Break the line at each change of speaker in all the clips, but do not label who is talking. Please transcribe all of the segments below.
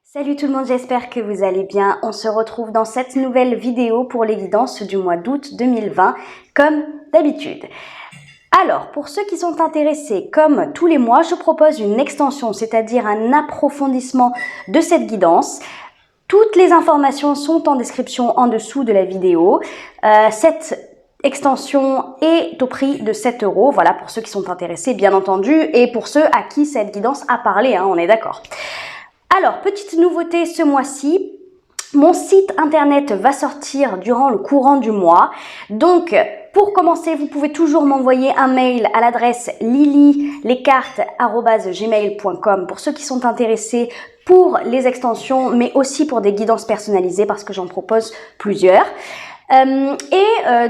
Salut tout le monde, j'espère que vous allez bien. On se retrouve dans cette nouvelle vidéo pour les guidances du mois d'août 2020, comme d'habitude. Alors, pour ceux qui sont intéressés, comme tous les mois, je propose une extension, c'est-à-dire un approfondissement de cette guidance. Toutes les informations sont en description en dessous de la vidéo. Cette extension est au prix de 7 €, voilà, pour ceux qui sont intéressés, bien entendu, et pour ceux à qui cette guidance a parlé, on est d'accord. Alors, petite nouveauté ce mois-ci, mon site internet va sortir durant le courant du mois. Donc, pour commencer, vous pouvez toujours m'envoyer un mail à l'adresse lilylescartes@gmail.com pour ceux qui sont intéressés pour les extensions, mais aussi pour des guidances personnalisées parce que j'en propose plusieurs.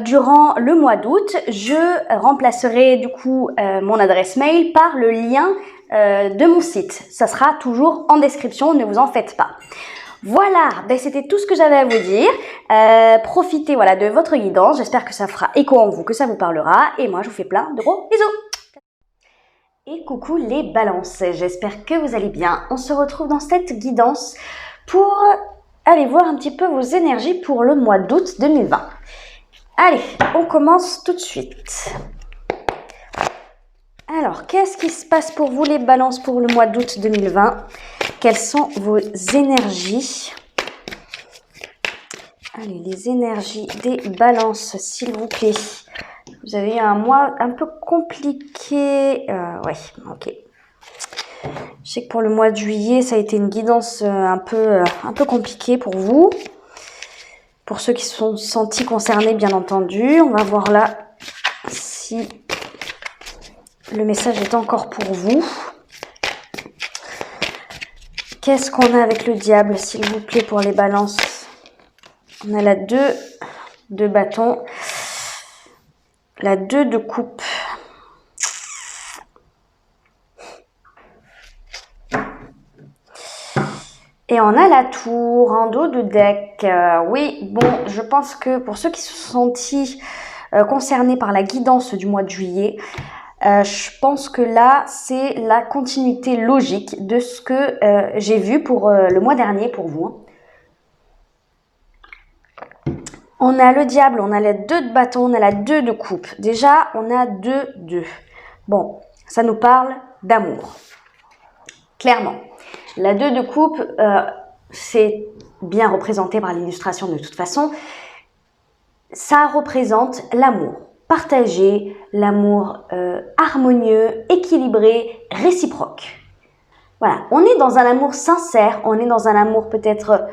Durant le mois d'août, je remplacerai du coup mon adresse mail par le lien de mon site. Ça sera toujours en description, ne vous en faites pas. Voilà, c'était tout ce que j'avais à vous dire. Profitez de votre guidance. J'espère que ça fera écho en vous, que ça vous parlera. Et moi, je vous fais plein de gros bisous. Et coucou les balances, j'espère que vous allez bien. On se retrouve dans cette guidance pour aller voir un petit peu vos énergies pour le mois d'août 2020. Allez, on commence tout de suite. Alors, qu'est-ce qui se passe pour vous les balances pour le mois d'août 2020? Quelles sont vos énergies? Allez, les énergies des balances, s'il vous plaît. Vous avez eu un mois un peu compliqué. Ouais, ok. Je sais que pour le mois de juillet, ça a été une guidance un peu compliquée pour vous. Pour ceux qui se sont sentis concernés, bien entendu. On va voir là si le message est encore pour vous. Qu'est-ce qu'on a avec le diable, s'il vous plaît, pour les balances? On a la 2 de bâton, la 2 de coupe. Et on a la tour en dos de deck. Oui, bon, je pense que pour ceux qui se sont sentis concernés par la guidance du mois de juillet, je pense que là, c'est la continuité logique de ce que j'ai vu pour le mois dernier pour vous. On a le diable, on a la 2 de bâton, on a la 2 de coupe. Déjà, on a 2. Bon, ça nous parle d'amour. Clairement. La 2 de coupe, c'est bien représenté par l'illustration de toute façon. Ça représente l'amour partagé, l'amour harmonieux, équilibré, réciproque. Voilà, on est dans un amour sincère, on est dans un amour peut-être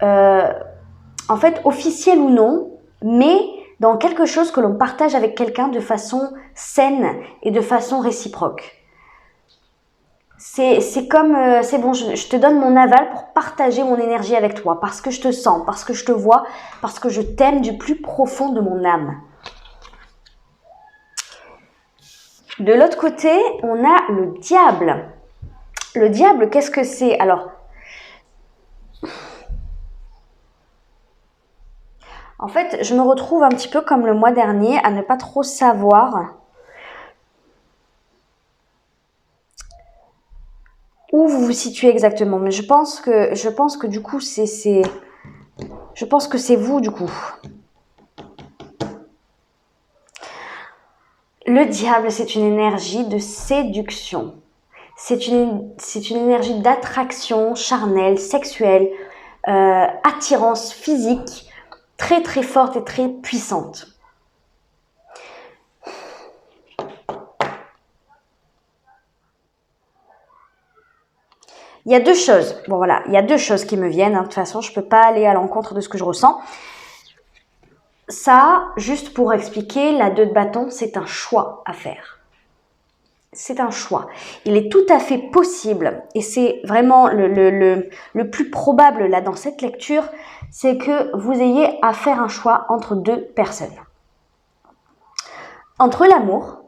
en fait officiel ou non, mais dans quelque chose que l'on partage avec quelqu'un de façon saine et de façon réciproque. C'est comme, c'est bon, je te donne mon aval pour partager mon énergie avec toi, parce que je te sens, parce que je te vois, parce que je t'aime du plus profond de mon âme. De l'autre côté, on a le diable. Le diable, qu'est-ce que c'est? Alors, en fait, je me retrouve un petit peu comme le mois dernier à ne pas trop savoir où vous vous situez exactement. Mais je pense que du coup, je pense que c'est vous du coup. Le diable, c'est une énergie de séduction. C'est une énergie d'attraction charnelle, sexuelle, attirance physique, très très forte et très puissante. Il y a deux choses. Bon voilà, il y a deux choses qui me viennent. De toute façon, je ne peux pas aller à l'encontre de ce que je ressens. Ça, juste pour expliquer, la 2 de bâton, c'est un choix à faire. C'est un choix. Il est tout à fait possible, et c'est vraiment le plus probable là dans cette lecture, c'est que vous ayez à faire un choix entre deux personnes. Entre l'amour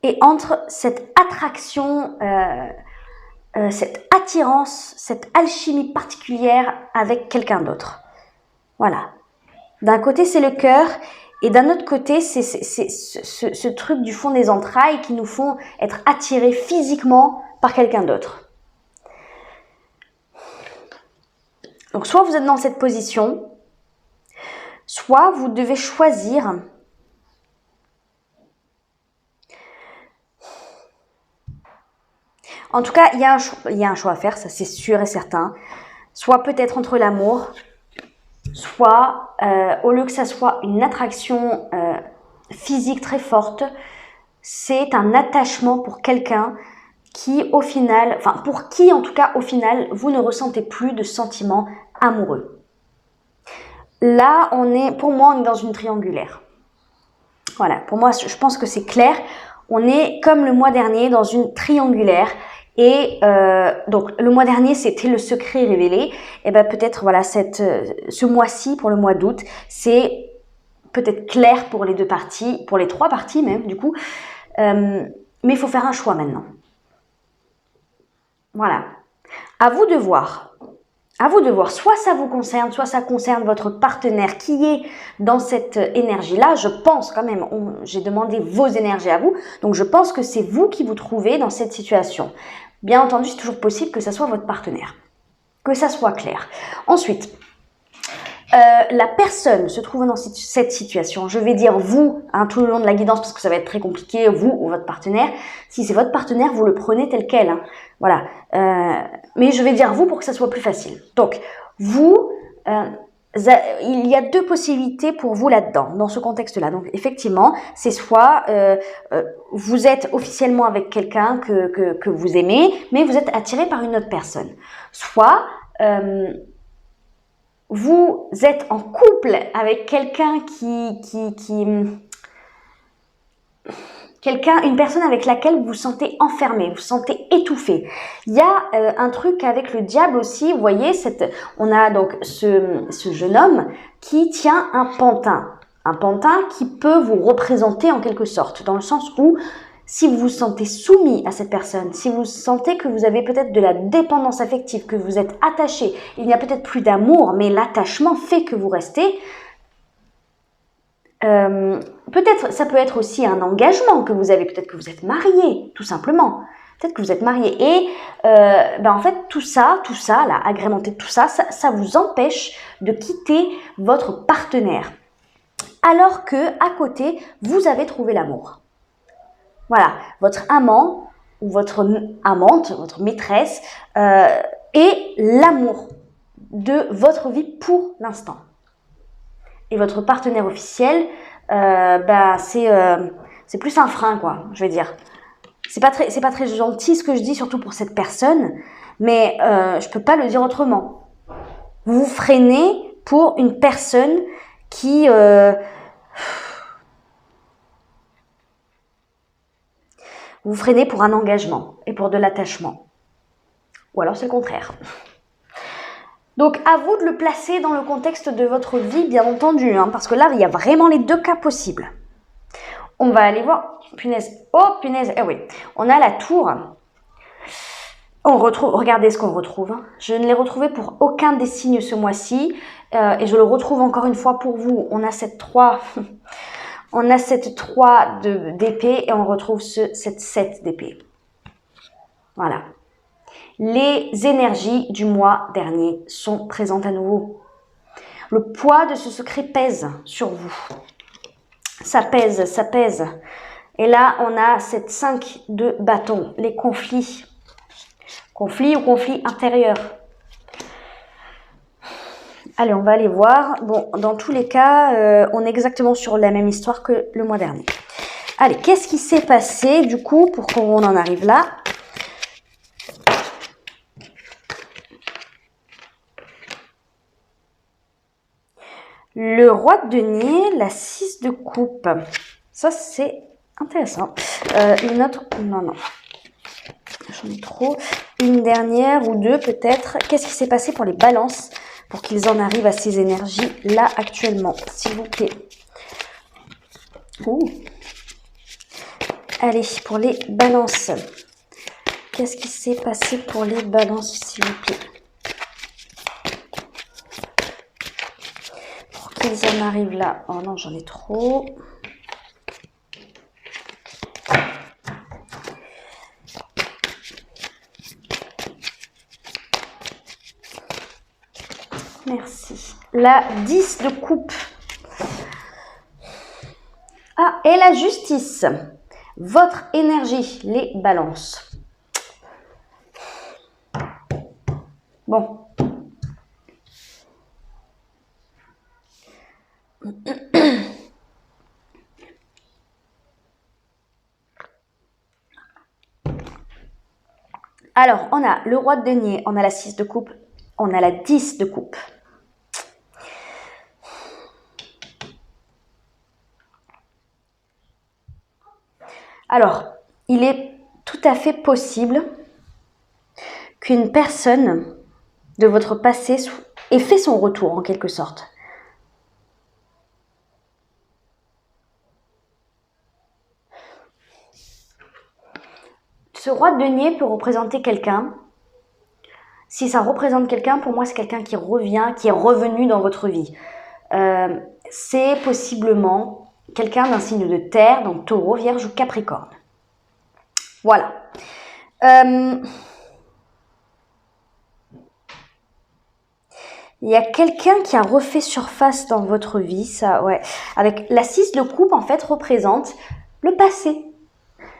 et entre cette attraction, cette attirance, cette alchimie particulière avec quelqu'un d'autre. Voilà. D'un côté, c'est le cœur, et d'un autre côté, c'est ce truc du fond des entrailles qui nous font être attirés physiquement par quelqu'un d'autre. Donc, soit vous êtes dans cette position, soit vous devez choisir en tout cas, il y a un choix à faire, ça c'est sûr et certain. Soit peut-être entre l'amour, soit au lieu que ça soit une attraction physique très forte, c'est un attachement pour quelqu'un qui au final, enfin pour qui en tout cas au final, vous ne ressentez plus de sentiments amoureux. Là, pour moi, on est dans une triangulaire. Voilà, pour moi, je pense que c'est clair. On est comme le mois dernier dans une triangulaire. Et donc le mois dernier c'était le secret révélé. Et ben peut-être voilà ce mois-ci pour le mois d'août c'est peut-être clair pour les deux parties, pour les trois parties même du coup. Mais il faut faire un choix maintenant. Voilà. À vous de voir. À vous de voir, soit ça vous concerne, soit ça concerne votre partenaire qui est dans cette énergie-là. Je pense quand même, j'ai demandé vos énergies à vous, donc je pense que c'est vous qui vous trouvez dans cette situation. Bien entendu, c'est toujours possible que ça soit votre partenaire, que ça soit clair. Ensuite, la personne se trouvant dans cette situation, je vais dire vous, tout le long de la guidance parce que ça va être très compliqué, vous ou votre partenaire. Si c'est votre partenaire, vous le prenez tel quel. Hein. Voilà. Mais je vais dire vous pour que ça soit plus facile. Donc, vous, il y a deux possibilités pour vous là-dedans, dans ce contexte-là. Donc, effectivement, c'est soit vous êtes officiellement avec quelqu'un que vous aimez, mais vous êtes attiré par une autre personne. Soit vous êtes en couple avec quelqu'un une personne avec laquelle vous vous sentez enfermé, vous vous sentez étouffé. Il y a un truc avec le diable aussi, vous voyez, on a donc ce jeune homme qui tient un pantin qui peut vous représenter en quelque sorte, dans le sens où si vous vous sentez soumis à cette personne, si vous sentez que vous avez peut-être de la dépendance affective, que vous êtes attaché, il n'y a peut-être plus d'amour, mais l'attachement fait que vous restez. Peut-être, ça peut être aussi un engagement que vous avez, peut-être que vous êtes marié, tout simplement. Peut-être que vous êtes marié. Et en fait, tout ça, là, agrémenté de tout ça, ça vous empêche de quitter votre partenaire. Alors que à côté, vous avez trouvé l'amour. Voilà, votre amant ou votre amante, votre maîtresse, est l'amour de votre vie pour l'instant. Et votre partenaire officiel, c'est plus un frein, quoi, je vais dire. C'est pas très gentil ce que je dis, surtout pour cette personne, mais je peux pas le dire autrement. Vous vous freinez pour une personne qui... vous freinez pour un engagement et pour de l'attachement. Ou alors c'est le contraire. Donc, à vous de le placer dans le contexte de votre vie, bien entendu, parce que là, il y a vraiment les deux cas possibles. On va aller voir, punaise, oh punaise, oui, on a la tour. On retrouve, regardez ce qu'on retrouve. Je ne l'ai retrouvé pour aucun des signes ce mois-ci, et je le retrouve encore une fois pour vous. On a cette 3, on a cette 3 d'épée, et on retrouve cette 7 d'épée. Voilà. Les énergies du mois dernier sont présentes à nouveau. Le poids de ce secret pèse sur vous. Ça pèse, ça pèse. Et là, on a cette 5 de bâton, les conflits. Conflits ou conflits intérieurs. Allez, on va aller voir. Bon, dans tous les cas, on est exactement sur la même histoire que le mois dernier. Allez, qu'est-ce qui s'est passé du coup pour qu'on en arrive là ? Le roi de denier, la 6 de coupe. Ça, c'est intéressant. Une autre... Non. J'en ai trop. Une dernière ou deux peut-être. Qu'est-ce qui s'est passé pour les balances pour qu'ils en arrivent à ces énergies-là actuellement, s'il vous plaît. Ouh. Allez, pour les balances. Qu'est-ce qui s'est passé pour les balances, s'il vous plaît? Ils en arrivent là. Oh non, j'en ai trop. Merci. La 10 de coupe. Ah, et la justice. Votre énergie, les balances. Bon. Alors, on a le roi de denier, on a la 6 de coupe, on a la 10 de coupe. Alors, il est tout à fait possible qu'une personne de votre passé ait fait son retour en quelque sorte. Ce roi de denier peut représenter quelqu'un. Si ça représente quelqu'un, pour moi, c'est quelqu'un qui revient, qui est revenu dans votre vie. C'est possiblement quelqu'un d'un signe de terre, donc Taureau, Vierge ou Capricorne. Voilà. Il y a quelqu'un qui a refait surface dans votre vie, ça, ouais. Avec la 6 de coupe, en fait, représente le passé.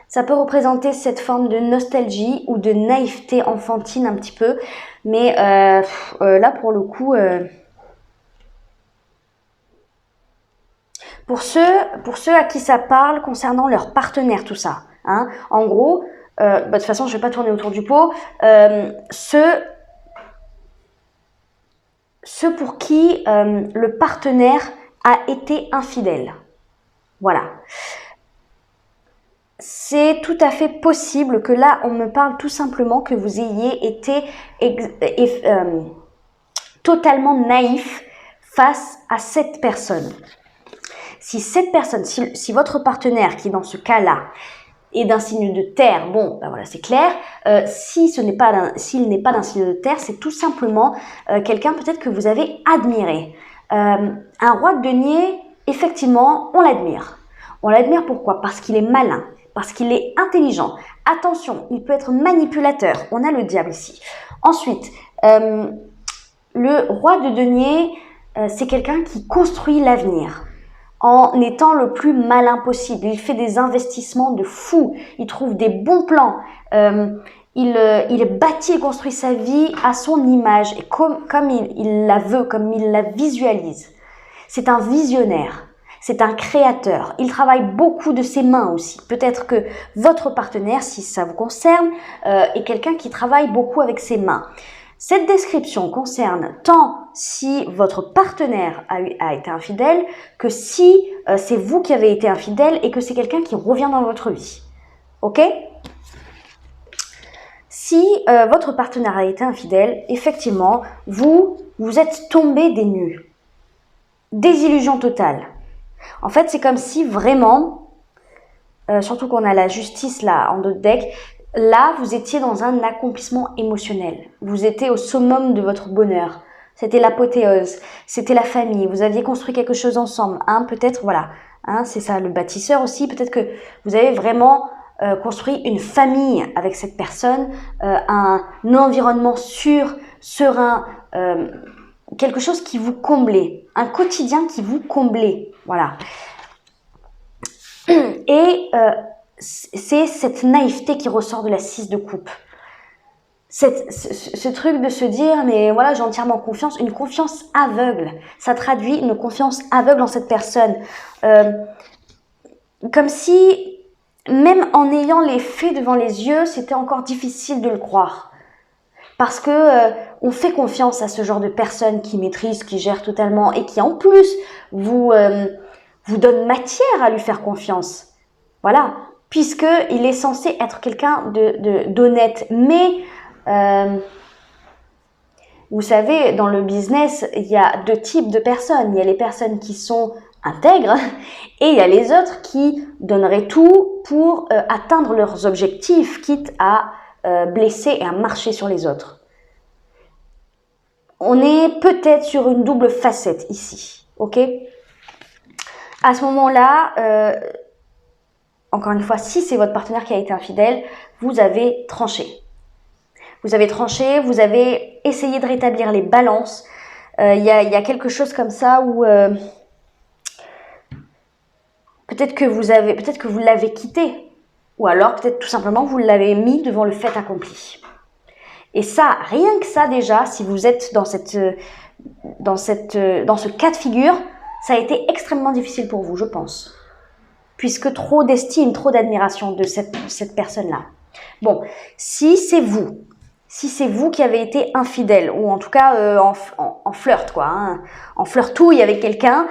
Ça peut représenter cette forme de nostalgie ou de naïveté enfantine un petit peu. Mais là, pour le coup, pour ceux à qui ça parle concernant leur partenaire, tout ça. Hein, en gros, de toute façon, je ne vais pas tourner autour du pot. Ceux pour qui le partenaire a été infidèle. Voilà. C'est tout à fait possible que là, on me parle tout simplement que vous ayez été totalement naïf face à cette personne. Si cette personne, si votre partenaire qui est dans ce cas-là est d'un signe de terre, bon, ben voilà, c'est clair. S'il n'est pas d'un signe de terre, c'est tout simplement quelqu'un peut-être que vous avez admiré. Un roi de denier, effectivement, on l'admire. On l'admire pourquoi? Parce qu'il est malin, parce qu'il est intelligent. Attention, il peut être manipulateur. On a le diable ici. Ensuite, le roi de denier, c'est quelqu'un qui construit l'avenir en étant le plus malin possible. Il fait des investissements de fou. Il trouve des bons plans. Il bâtit et construit sa vie à son image et comme il la veut, comme il la visualise. C'est un visionnaire. C'est un créateur. Il travaille beaucoup de ses mains aussi. Peut-être que votre partenaire, si ça vous concerne, est quelqu'un qui travaille beaucoup avec ses mains. Cette description concerne tant si votre partenaire a été infidèle que si c'est vous qui avez été infidèle et que c'est quelqu'un qui revient dans votre vie. Ok? Si votre partenaire a été infidèle, effectivement, vous êtes tombé des nues. Désillusion totale. En fait, c'est comme si vraiment, surtout qu'on a la justice là en dos de deck, là, vous étiez dans un accomplissement émotionnel. Vous étiez au summum de votre bonheur. C'était l'apothéose. C'était la famille. Vous aviez construit quelque chose ensemble. Hein, peut-être, voilà. Hein, c'est ça, le bâtisseur aussi. Peut-être que vous avez vraiment construit une famille avec cette personne, un environnement sûr, serein, quelque chose qui vous comblait. Un quotidien qui vous comblait. Voilà. Et c'est cette naïveté qui ressort de la 6 de coupe. Ce truc de se dire, mais voilà, j'ai entièrement confiance, une confiance aveugle. Ça traduit une confiance aveugle en cette personne. Comme si, même en ayant les faits devant les yeux, c'était encore difficile de le croire. Parce que on fait confiance à ce genre de personne qui maîtrise, qui gère totalement et qui en plus vous donne matière à lui faire confiance. Voilà. Puisqu'il est censé être quelqu'un d'honnête. Mais, vous savez, dans le business, il y a deux types de personnes. Il y a les personnes qui sont intègres et il y a les autres qui donneraient tout pour atteindre leurs objectifs, quitte à blesser et à marcher sur les autres. On est peut-être sur une double facette ici. Ok ? À ce moment-là... Encore une fois, si c'est votre partenaire qui a été infidèle, vous avez tranché. Vous avez tranché, vous avez essayé de rétablir les balances. Il y a quelque chose comme ça où peut-être que vous l'avez quitté, ou alors peut-être tout simplement vous l'avez mis devant le fait accompli. Et ça, rien que ça déjà, si vous êtes dans ce cas de figure, ça a été extrêmement difficile pour vous, je pense. Puisque trop d'estime, trop d'admiration de cette personne-là. Bon, si c'est vous qui avez été infidèle, ou en tout cas en flirt, quoi, hein, en flirtouille avec quelqu'un,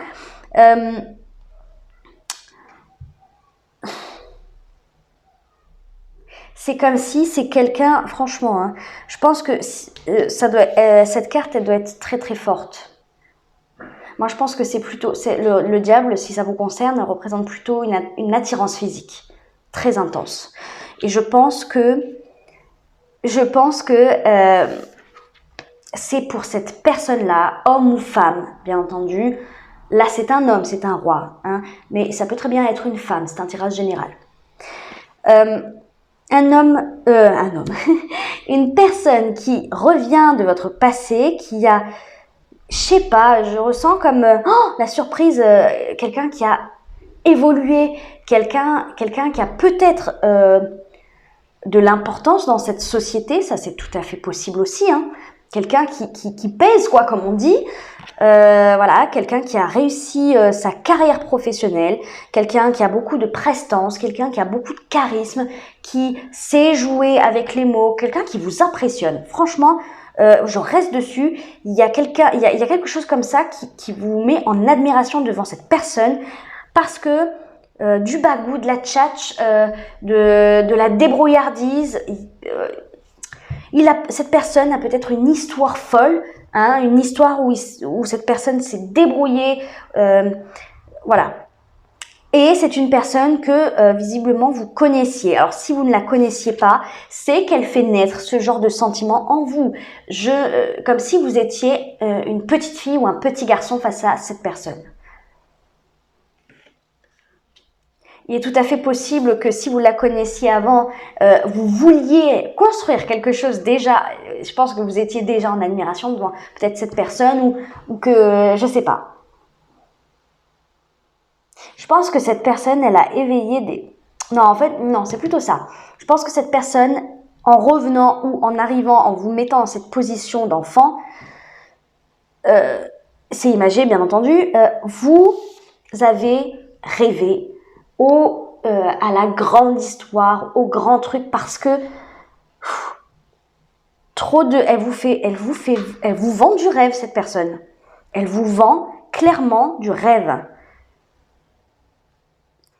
c'est comme si c'est quelqu'un, franchement, hein, je pense que cette carte, elle doit être très très forte. Moi, je pense que c'est plutôt, le diable, si ça vous concerne, représente plutôt une attirance physique très intense. Et je pense que c'est pour cette personne-là, homme ou femme, bien entendu. Là, c'est un homme, c'est un roi, hein, mais ça peut très bien être une femme, c'est un tirage général. Un homme, une personne qui revient de votre passé, qui a, je sais pas, je ressens comme la surprise, quelqu'un qui a évolué, quelqu'un qui a peut-être de l'importance dans cette société, ça c'est tout à fait possible aussi, hein. Quelqu'un qui pèse, quoi, comme on dit. Voilà, quelqu'un qui a réussi sa carrière professionnelle, quelqu'un qui a beaucoup de prestance, quelqu'un qui a beaucoup de charisme, qui sait jouer avec les mots, quelqu'un qui vous impressionne. Franchement, je reste dessus. Il y a quelque chose comme ça qui vous met en admiration devant cette personne parce que du bagou, de la tchatch, de la débrouillardise. Cette personne a peut-être une histoire folle, hein, une histoire où cette personne s'est débrouillée, voilà. Et c'est une personne que visiblement vous connaissiez. Alors si vous ne la connaissiez pas, c'est qu'elle fait naître ce genre de sentiment en vous. Comme si vous étiez une petite fille ou un petit garçon face à cette personne. Il est tout à fait possible que si vous la connaissiez avant, vous vouliez construire quelque chose déjà. Je pense que vous étiez déjà en admiration devant peut-être cette personne ou que, je sais pas. Je pense que cette personne, elle a éveillé des... Non, en fait, non, c'est plutôt ça. Je pense que cette personne, en revenant ou en arrivant, en vous mettant dans cette position d'enfant, c'est imagé, bien entendu, vous avez rêvé à la grande histoire, au grand truc, parce que elle vous vend du rêve, cette personne. Elle vous vend clairement du rêve.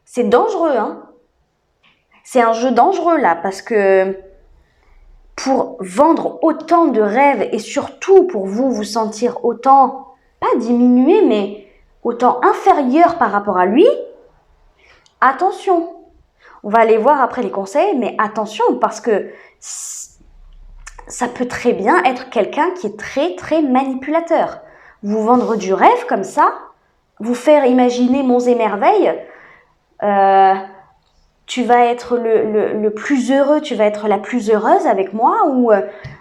C'est dangereux, hein. C'est un jeu dangereux là, parce que pour vendre autant de rêves et surtout pour vous sentir autant, pas diminué, mais autant inférieur par rapport à lui, attention. On va aller voir après les conseils, mais attention parce que ça peut très bien être quelqu'un qui est très très manipulateur. Vous vendre du rêve comme ça, vous faire imaginer monts et merveilles, tu vas être le plus heureux, tu vas être la plus heureuse avec moi, ou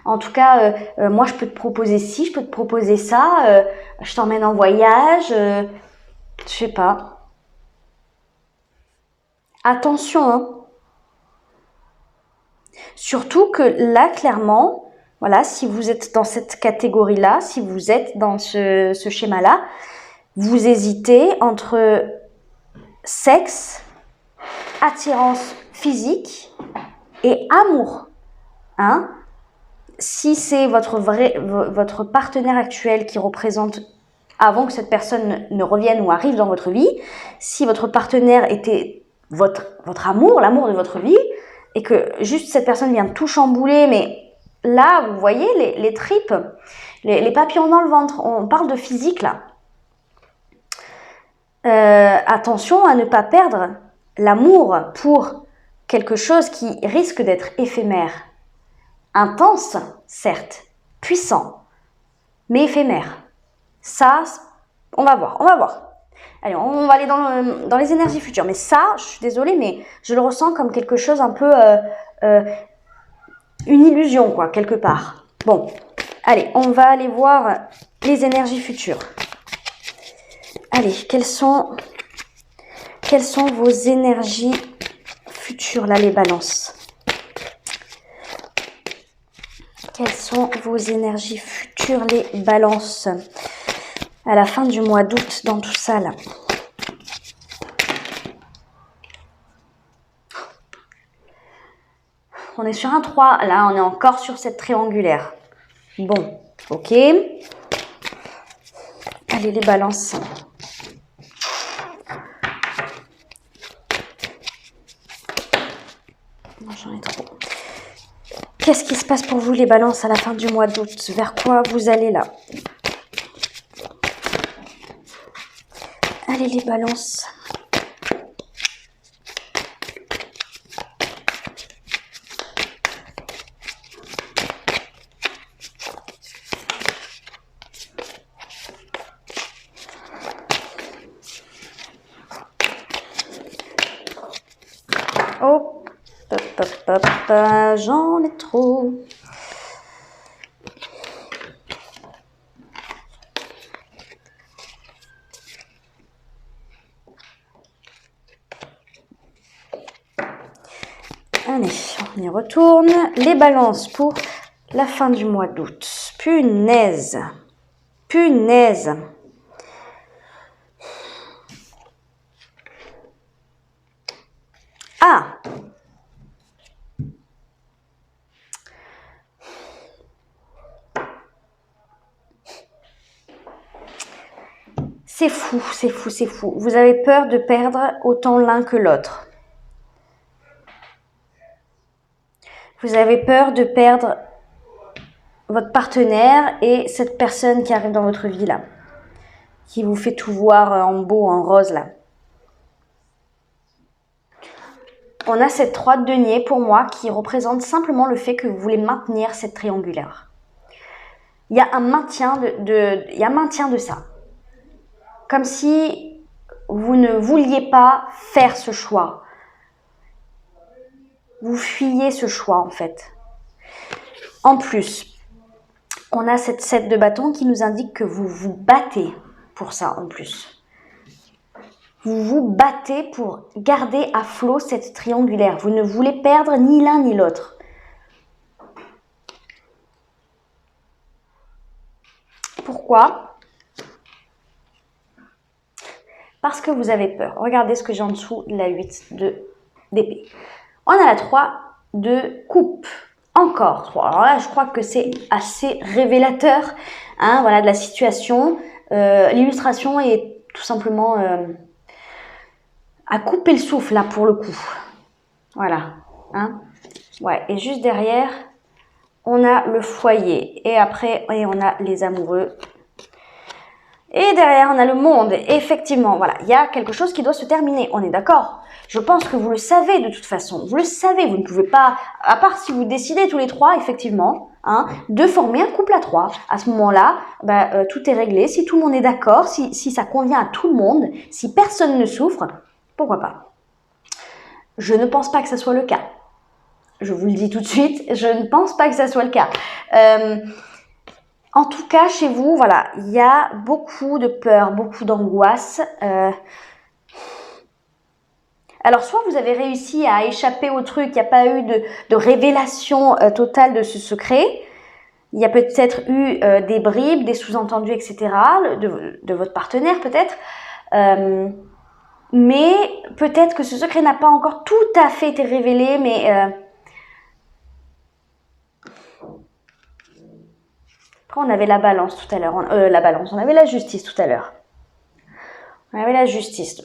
en tout cas, moi je peux te proposer ci, je peux te proposer ça, je t'emmène en voyage, je sais pas. Attention, hein. Surtout que là, clairement, voilà, si vous êtes dans cette catégorie-là, si vous êtes dans ce schéma-là, vous hésitez entre sexe, attirance physique et amour. Hein? Si c'est votre partenaire actuel qui représente, avant que cette personne ne revienne ou arrive dans votre vie, si votre partenaire était votre amour, l'amour de votre vie, et que juste cette personne vient tout chambouler, mais là, vous voyez les tripes, les papillons dans le ventre, on parle de physique là. Attention à ne pas perdre l'amour pour quelque chose qui risque d'être éphémère. Intense, certes, puissant, mais éphémère. Ça, on va voir. Allez, on va aller dans les énergies futures. Mais ça, je suis désolée, mais je le ressens comme quelque chose un peu... une illusion, quoi, quelque part. Bon, Allez, on va aller voir les énergies futures. Allez, quelles sont vos énergies futures, là, les balances? Quelles sont vos énergies futures, les balances? À la fin du mois d'août, dans tout ça, là. On est sur un 3, là, on est encore sur cette triangulaire. Bon, ok. Allez, les balances. J'en ai trop. Qu'est-ce qui se passe pour vous, les balances, à la fin du mois d'août? Vers quoi vous allez, là? Allez, les balances. Oh, j'en ai trop. Allez, on y retourne. Les balances pour la fin du mois d'août. Punaise. Punaise. Ah! C'est fou, c'est fou, c'est fou. Vous avez peur de perdre autant l'un que l'autre. Vous avez peur de perdre votre partenaire et cette personne qui arrive dans votre vie là, qui vous fait tout voir en beau, en rose là. On a cette 3 de denier pour moi qui représente simplement le fait que vous voulez maintenir cette triangulaire. Il y a un maintien de ça. Comme si vous ne vouliez pas faire ce choix. Vous fuyez ce choix en fait. En plus, on a cette 7 de bâton qui nous indique que vous vous battez pour ça en plus. Vous vous battez pour garder à flot cette triangulaire. Vous ne voulez perdre ni l'un ni l'autre. Pourquoi? Parce que vous avez peur. Regardez ce que j'ai en dessous de la 8 d'épée. On a la 3 de coupe. Encore 3. Alors là, je crois que c'est assez révélateur voilà, de la situation. L'illustration est tout simplement à couper le souffle, là, pour le coup. Voilà. Ouais. Et juste derrière, on a le foyer. Et après, on a les amoureux. Et derrière, on a le monde. Effectivement, voilà. Il y a quelque chose qui doit se terminer. On est d'accord? Je pense que vous le savez de toute façon. Vous le savez. Vous ne pouvez pas, à part si vous décidez tous les trois, effectivement, de former un couple à 3. À ce moment-là, tout est réglé. Si tout le monde est d'accord, si ça convient à tout le monde, si personne ne souffre, pourquoi pas? Je ne pense pas que ça soit le cas. Je vous le dis tout de suite, je ne pense pas que ça soit le cas. En tout cas, chez vous, voilà, il y a beaucoup de peur, beaucoup d'angoisse. Alors, soit vous avez réussi à échapper au truc, il n'y a pas eu de révélation totale de ce secret. Il y a peut-être eu des bribes, des sous-entendus, etc. de votre partenaire peut-être. Mais peut-être que ce secret n'a pas encore tout à fait été révélé, mais... Après, on avait la balance tout à l'heure. On avait la justice tout à l'heure. On avait la justice.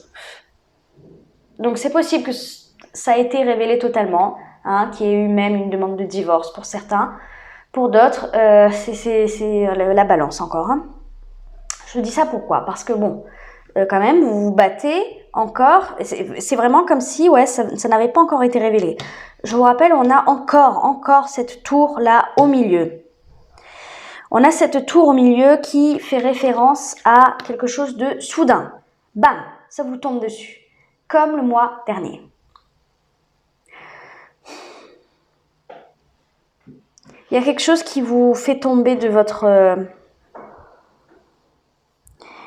Donc, c'est possible que ça a été révélé totalement, qu'il y ait eu même une demande de divorce pour certains. Pour d'autres, c'est la balance encore. Je dis ça pourquoi? Parce que bon, quand même, vous vous battez encore. C'est vraiment comme si ça n'avait pas encore été révélé. Je vous rappelle, on a encore cette tour-là au milieu. On a cette tour au milieu qui fait référence à quelque chose de soudain. Bam, ça vous tombe dessus. Comme le mois dernier. Il y a quelque chose qui vous fait tomber de votre...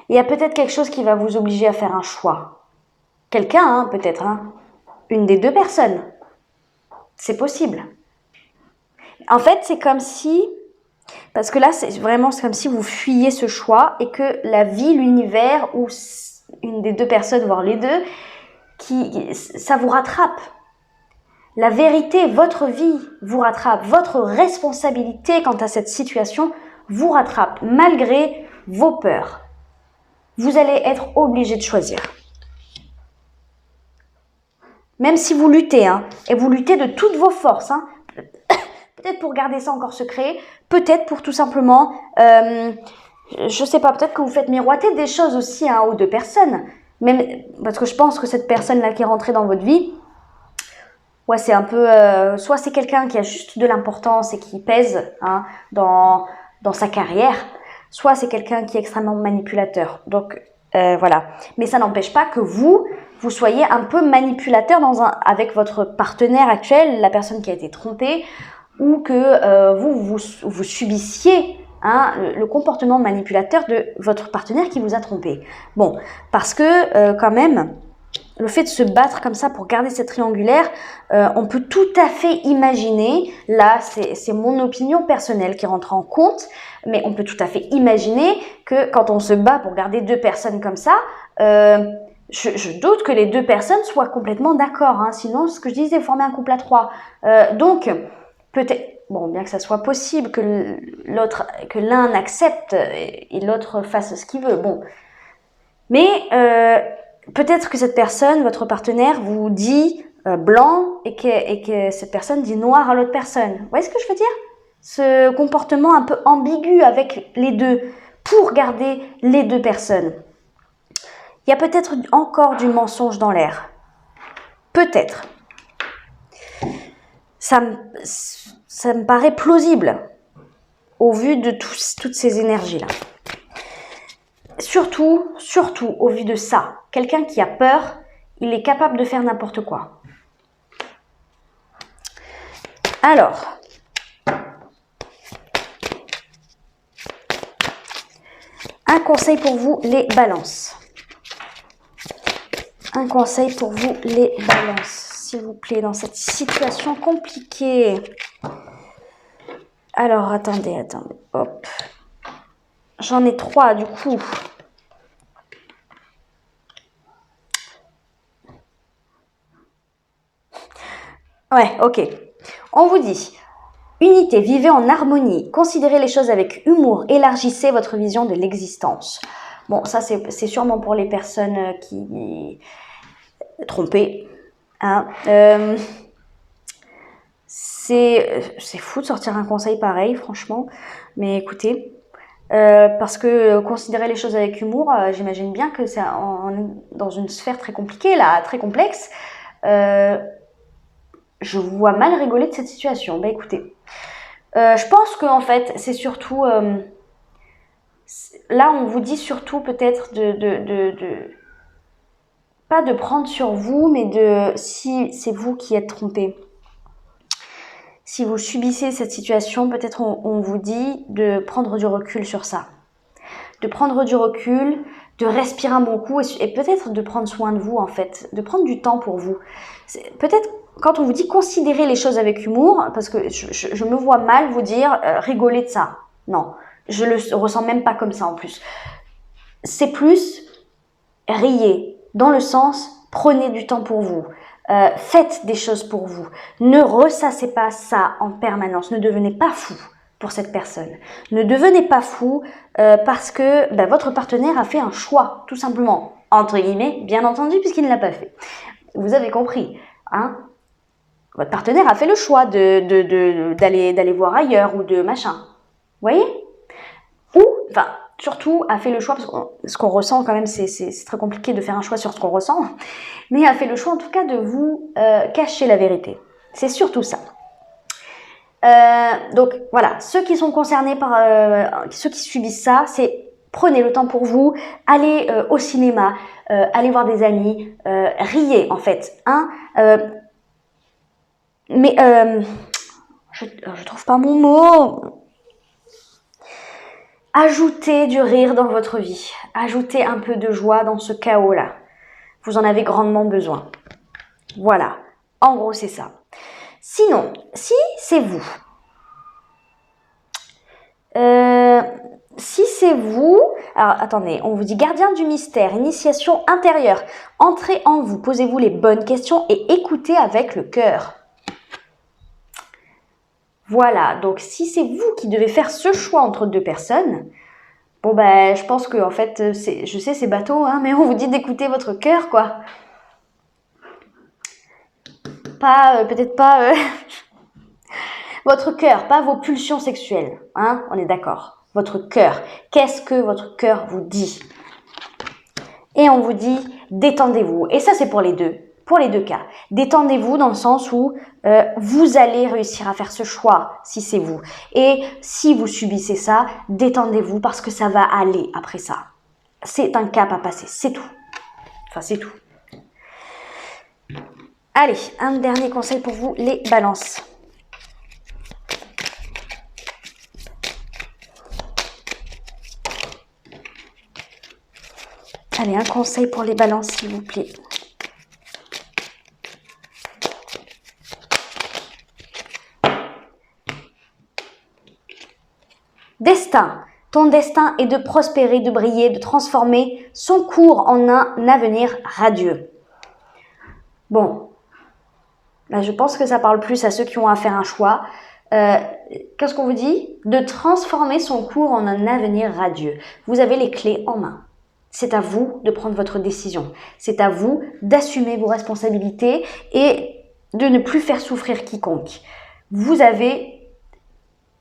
Il y a peut-être quelque chose qui va vous obliger à faire un choix. Quelqu'un, hein, peut-être. Hein. Une des deux personnes. C'est possible. En fait, c'est comme si... Parce que là, c'est comme si vous fuyiez ce choix et que la vie, l'univers, ou une des deux personnes, voire les deux, ça vous rattrape. La vérité, votre vie vous rattrape. Votre responsabilité quant à cette situation vous rattrape, malgré vos peurs. Vous allez être obligé de choisir. Même si vous luttez, hein, et vous luttez de toutes vos forces, hein, peut-être pour garder ça encore secret, peut-être pour tout simplement, je sais pas, peut-être que vous faites miroiter des choses aussi hein, aux deux personnes. Même, parce que je pense que cette personne-là qui est rentrée dans votre vie, ouais, c'est un peu, soit c'est quelqu'un qui a juste de l'importance et qui pèse hein, dans sa carrière, soit c'est quelqu'un qui est extrêmement manipulateur. Donc, voilà. Mais ça n'empêche pas que vous soyez un peu manipulateur avec votre partenaire actuel, la personne qui a été trompée, ou que vous subissiez hein, le comportement manipulateur de votre partenaire qui vous a trompé. Bon, parce que quand même, le fait de se battre comme ça pour garder cette triangulaire, on peut tout à fait imaginer, là c'est mon opinion personnelle qui rentre en compte, mais on peut tout à fait imaginer que quand on se bat pour garder deux personnes comme ça, je doute que les deux personnes soient complètement d'accord, hein, sinon ce que je disais, former un couple à trois. Donc, peut-être, bon, bien que ça soit possible que l'un accepte et l'autre fasse ce qu'il veut, bon. Mais peut-être que cette personne, votre partenaire, vous dit blanc et que cette personne dit noir à l'autre personne. Vous voyez ce que je veux dire? Ce comportement un peu ambigu avec les deux pour garder les deux personnes. Il y a peut-être encore du mensonge dans l'air. Peut-être. Ça me paraît plausible au vu de toutes ces énergies-là. Surtout, au vu de ça, quelqu'un qui a peur, il est capable de faire n'importe quoi. Alors, un conseil pour vous, les balances. Un conseil pour vous, les balances, s'il vous plaît, dans cette situation compliquée. Alors, attendez, hop. J'en ai 3 du coup. Ouais, ok. On vous dit, unité, vivez en harmonie, considérez les choses avec humour, élargissez votre vision de l'existence. Bon, ça c'est sûrement pour les personnes qui... trompées. Hein. C'est fou de sortir un conseil pareil, franchement. Mais écoutez, parce que considérer les choses avec humour, j'imagine bien que c'est dans une sphère très compliquée, là, très complexe. Je vous vois mal rigoler de cette situation. Bah écoutez, je pense qu'en fait, c'est surtout... là, on vous dit surtout peut-être pas de prendre sur vous, mais si c'est vous qui êtes trompé. Si vous subissez cette situation, peut-être on vous dit de prendre du recul sur ça. De prendre du recul, de respirer un bon coup et peut-être de prendre soin de vous en fait, de prendre du temps pour vous. Peut-être quand on vous dit considérer les choses avec humour, parce que je me vois mal vous dire rigoler de ça. Non, je le ressens même pas comme ça en plus. C'est plus riez, dans le sens prenez du temps pour vous. Faites des choses pour vous. Ne ressassez pas ça en permanence. Ne devenez pas fou pour cette personne. Ne devenez pas fou parce que votre partenaire a fait un choix, tout simplement. Entre guillemets, bien entendu, puisqu'il ne l'a pas fait. Vous avez compris, hein? Votre partenaire a fait le choix d'aller voir ailleurs ou de machin. Vous voyez? Ou, enfin, surtout a fait le choix, parce que ce qu'on ressent quand même, c'est très compliqué de faire un choix sur ce qu'on ressent, mais a fait le choix en tout cas de vous cacher la vérité. C'est surtout ça. Donc voilà, ceux qui sont concernés par, ceux qui subissent ça, c'est prenez le temps pour vous, allez au cinéma, allez voir des amis, riez en fait, hein. Mais je trouve pas mon mot. Ajoutez du rire dans votre vie. Ajoutez un peu de joie dans ce chaos-là. Vous en avez grandement besoin. Voilà. En gros, c'est ça. Sinon, si c'est vous, si c'est vous, alors attendez, on vous dit gardien du mystère, initiation intérieure, entrez en vous, posez-vous les bonnes questions et écoutez avec le cœur. Voilà, donc si c'est vous qui devez faire ce choix entre deux personnes, bon ben je pense que en fait, je sais c'est bateau, hein, mais on vous dit d'écouter votre cœur quoi. Pas, peut-être pas votre cœur, pas vos pulsions sexuelles, hein, on est d'accord. Votre cœur, qu'est-ce que votre cœur vous dit? Et on vous dit détendez-vous, et ça c'est pour les deux cas. Détendez-vous dans le sens où vous allez réussir à faire ce choix si c'est vous. Et si vous subissez ça, détendez-vous parce que ça va aller après ça. C'est un cap à passer, c'est tout. Enfin, c'est tout. Allez, un dernier conseil pour vous, les balances. Allez, un conseil pour les balances, s'il vous plaît. Destin. Ton destin est de prospérer, de briller, de transformer son cours en un avenir radieux. Bon, là, je pense que ça parle plus à ceux qui ont à faire un choix. Qu'est-ce qu'on vous dit? De transformer son cours en un avenir radieux. Vous avez les clés en main. C'est à vous de prendre votre décision. C'est à vous d'assumer vos responsabilités et de ne plus faire souffrir quiconque. Vous avez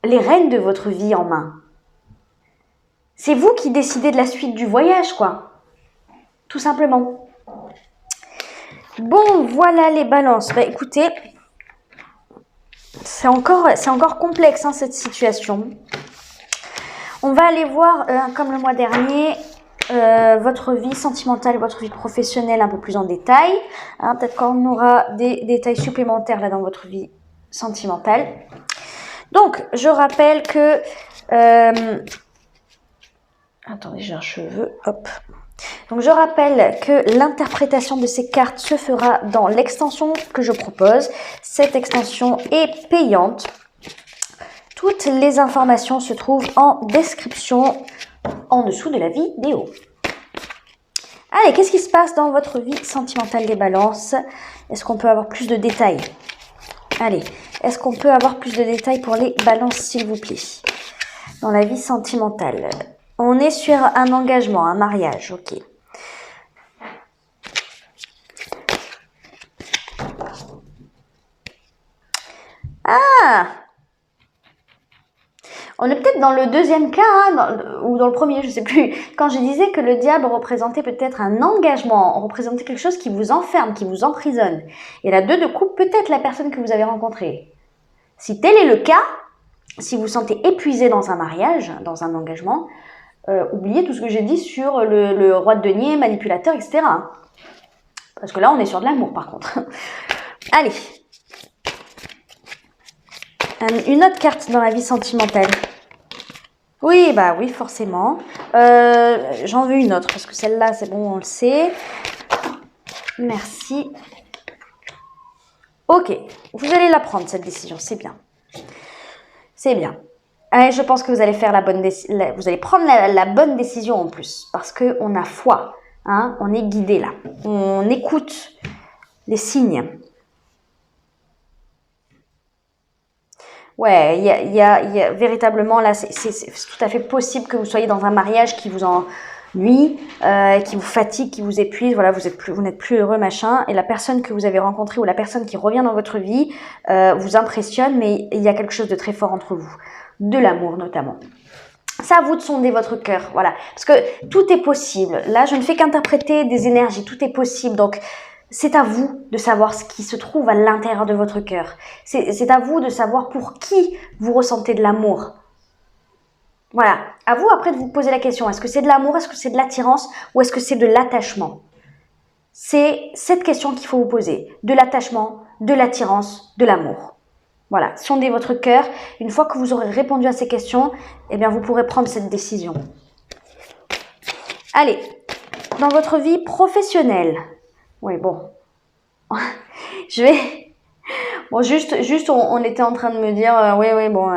les rênes de votre vie en main. C'est vous qui décidez de la suite du voyage, quoi. Tout simplement. Bon, voilà les balances. Bah, écoutez, c'est encore complexe, hein, cette situation. On va aller voir, comme le mois dernier, votre vie sentimentale, votre vie professionnelle un peu plus en détail. Hein, peut-être qu'on aura des détails supplémentaires là dans votre vie sentimentale. Donc, je rappelle que... attendez, j'ai un cheveu. Hop. Donc, je rappelle que l'interprétation de ces cartes se fera dans l'extension que je propose. Cette extension est payante. Toutes les informations se trouvent en description en dessous de la vidéo. Allez, qu'est-ce qui se passe dans votre vie sentimentale des balances? Est-ce qu'on peut avoir plus de détails? Allez, est-ce qu'on peut avoir plus de détails pour les balances, s'il vous plaît? Dans la vie sentimentale. On est sur un engagement, un mariage, ok. Ah! On est peut-être dans le deuxième cas, hein, ou dans le premier, je ne sais plus. Quand je disais que le diable représentait peut-être un engagement, représentait quelque chose qui vous enferme, qui vous emprisonne. Et la 2 de coupe, peut-être la personne que vous avez rencontrée. Si tel est le cas, si vous vous sentez épuisé dans un mariage, dans un engagement, oubliez tout ce que j'ai dit sur le roi de denier, manipulateur, etc. Parce que là, on est sur de l'amour, par contre. Allez. Une autre carte dans la vie sentimentale. Oui, bah oui, forcément. J'en veux une autre, parce que celle-là, c'est bon, on le sait. Merci. Ok, vous allez la prendre, cette décision, c'est bien. C'est bien. Et je pense que vous allez faire vous allez prendre la bonne décision en plus, parce qu'on a foi, hein, on est guidé là. On écoute les signes. Ouais, il y a véritablement là, c'est tout à fait possible que vous soyez dans un mariage qui vous ennuie, qui vous fatigue, qui vous épuise. Voilà, vous n'êtes plus heureux, machin. Et la personne que vous avez rencontrée ou la personne qui revient dans votre vie vous impressionne, mais il y a quelque chose de très fort entre vous, de l'amour notamment. C'est à vous de sonder votre cœur, voilà, parce que tout est possible. Là, je ne fais qu'interpréter des énergies, tout est possible, donc. C'est à vous de savoir ce qui se trouve à l'intérieur de votre cœur. C'est à vous de savoir pour qui vous ressentez de l'amour. Voilà. À vous après de vous poser la question. Est-ce que c'est de l'amour? Est-ce que c'est de l'attirance? Ou est-ce que c'est de l'attachement? C'est cette question qu'il faut vous poser. De l'attachement, de l'attirance, de l'amour. Voilà, sondez votre cœur. Une fois que vous aurez répondu à ces questions, eh bien, vous pourrez prendre cette décision. Allez, dans votre vie professionnelle. Oui, bon. Je vais... Bon, juste on était en train de me dire, oui, bon,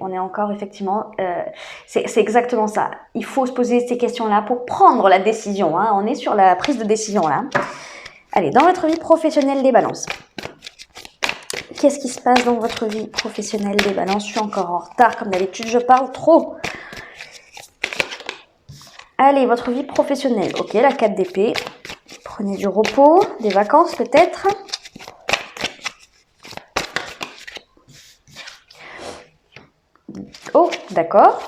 on est encore, effectivement, c'est exactement ça. Il faut se poser ces questions-là pour prendre la décision. Hein. On est sur la prise de décision, là. Allez, dans votre vie professionnelle des balances. Qu'est-ce qui se passe dans votre vie professionnelle des balances? Je suis encore en retard, comme d'habitude, je parle trop. Allez, votre vie professionnelle. Ok, la 4 d'épée. Prenez du repos, des vacances peut-être. Oh, d'accord.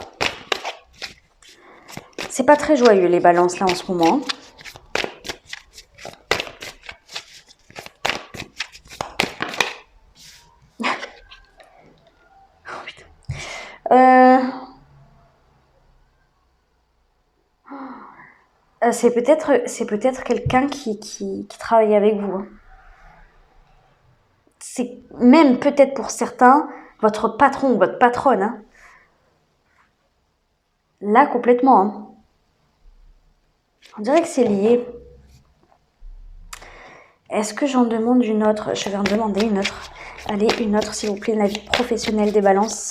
C'est pas très joyeux les balances là en ce moment. Oh, putain. C'est peut-être quelqu'un qui travaille avec vous. Hein. C'est même peut-être pour certains votre patron ou votre patronne. Hein. Là, complètement. Hein. On dirait que c'est lié. Est-ce que j'en demande une autre? Je vais en demander une autre. Allez, une autre, s'il vous plaît, la vie professionnelle des balances.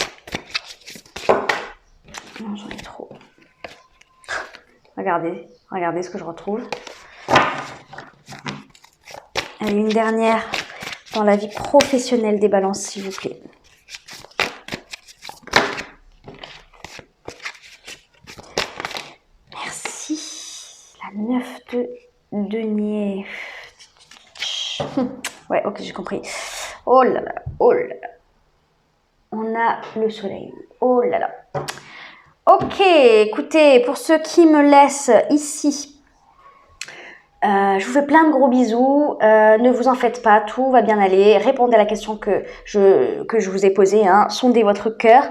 Non, j'en ai trop. Regardez ce que je retrouve. Allez, une dernière dans la vie professionnelle des balances, s'il vous plaît. Merci. La 9 de denier. Ouais, ok, j'ai compris. Oh là là, oh là là. On a le soleil. Oh là là. Ok, écoutez, pour ceux qui me laissent ici, je vous fais plein de gros bisous. Ne vous en faites pas, tout va bien aller. Répondez à la question que je vous ai posée. Hein. Sondez votre cœur.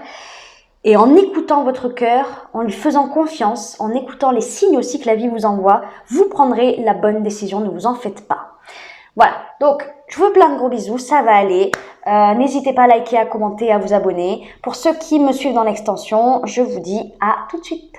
Et en écoutant votre cœur, en lui faisant confiance, en écoutant les signes aussi que la vie vous envoie, vous prendrez la bonne décision. Ne vous en faites pas. Voilà, donc je vous fais plein de gros bisous, ça va aller. N'hésitez pas à liker, à commenter, à vous abonner. Pour ceux qui me suivent dans l'extension, je vous dis à tout de suite.